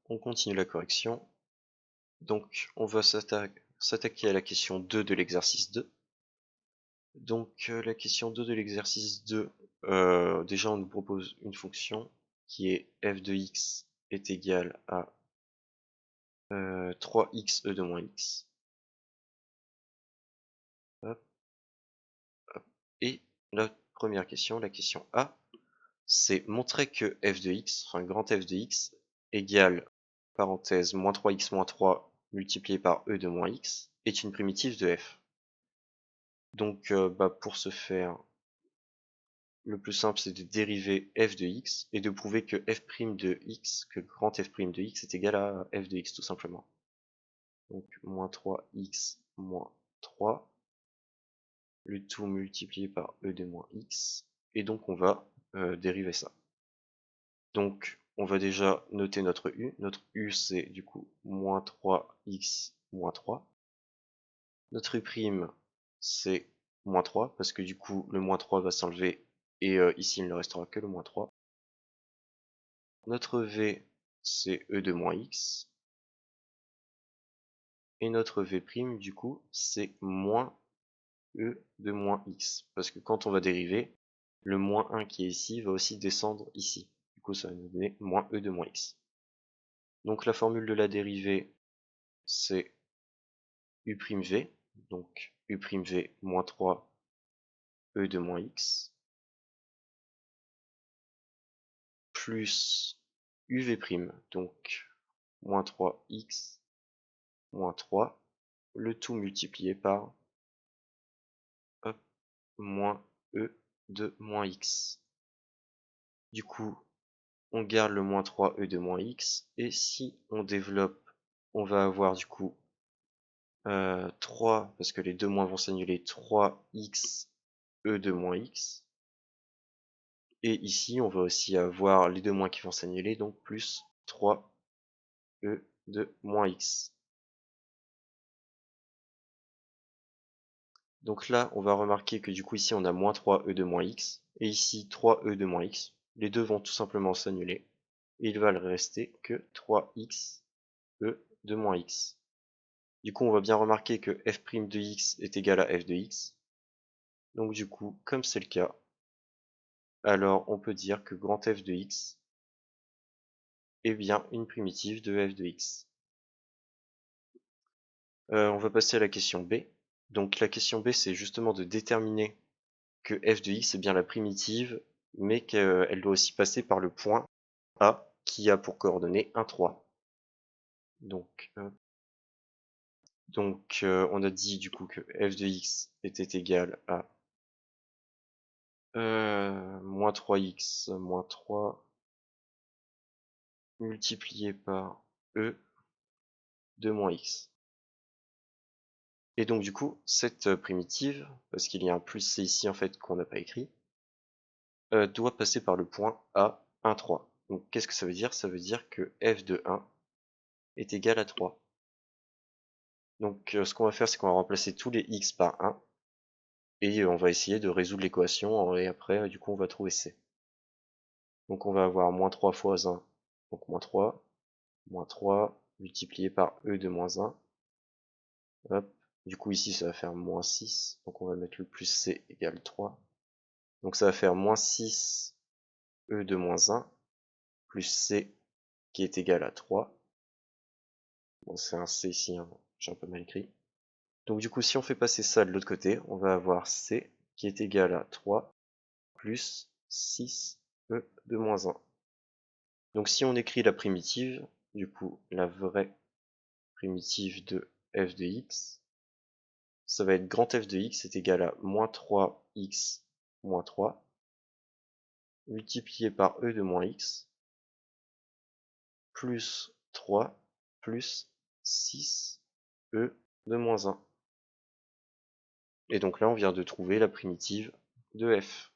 On continue la correction. Donc on va s'attaquer à la question 2 de l'exercice 2. Donc la question 2 de l'exercice 2, déjà on nous propose une fonction qui est f de x est égal à 3x e de moins x. Hop, hop. Et la première question, la question A, c'est montrer que f de x, enfin grand f de x, égale, parenthèse, moins 3x moins 3 multiplié par e de moins x, est une primitive de f. Donc pour ce faire, le plus simple c'est de dériver f de x et de prouver que f' de x, que grand f' de x est égal à f de x tout simplement. Donc moins 3x moins 3, le tout multiplié par e de moins x, et donc on va dériver ça. Donc on va déjà noter notre u. Notre u c'est du coup moins 3x moins 3. Notre u' c'est moins 3 parce que du coup le moins 3 va s'enlever et ici il ne restera que le moins 3. Notre v c'est e de moins x. Et notre v' du coup c'est moins e de moins x. Parce que quand on va dériver, le moins 1 qui est ici va aussi descendre ici. Du coup ça va nous donner moins e de moins x. Donc la formule de la dérivée c'est u'v, donc u'v moins 3 e de moins x, plus uv', donc moins 3x moins 3, le tout multiplié par hop, moins e de moins x. Du coup, on garde le moins 3e de moins x, et si on développe, on va avoir du coup 3, parce que les deux moins vont s'annuler, 3x e de moins x. Et ici, on va aussi avoir les deux moins qui vont s'annuler, donc plus 3e de moins x. Donc là, on va remarquer que du coup ici, on a moins 3e de moins x, et ici 3e de moins x. Les deux vont tout simplement s'annuler, et il va ne rester que 3x e de moins x. Du coup, on va bien remarquer que f' de x est égal à f de x. Donc du coup, comme c'est le cas, alors on peut dire que grand f de x est bien une primitive de f de x. On va passer à la question B. Donc la question B, c'est justement de déterminer que f de x est bien la primitive, mais qu'elle doit aussi passer par le point A, qui a pour coordonnées 1, 3. Donc on a dit du coup que f de x était égal à moins 3x moins 3 multiplié par e de moins x. Et donc du coup, cette primitive, parce qu'il y a un plus c ici en fait qu'on n'a pas écrit, doit passer par le point A 1, 3. Donc qu'est-ce que ça veut dire? Ça veut dire que f de 1 est égal à 3. Donc ce qu'on va faire, c'est qu'on va remplacer tous les x par 1, et on va essayer de résoudre l'équation, et après du coup on va trouver c. Donc on va avoir moins 3 fois 1, donc moins 3, multiplié par e de moins 1. Hop. Du coup ici ça va faire moins 6, donc on va mettre le plus c égale 3. Donc ça va faire moins 6 e de moins 1 plus c qui est égal à 3. Bon, c'est un c ici, hein, j'ai un peu mal écrit. Donc du coup si on fait passer ça de l'autre côté, on va avoir c qui est égal à 3 plus 6 e de moins 1. Donc si on écrit la primitive, du coup la vraie primitive de f de x, ça va être grand f de x est égal à moins 3x moins 3 multiplié par e de moins x plus 3 plus 6 e de moins 1. Et donc là on vient de trouver la primitive de f.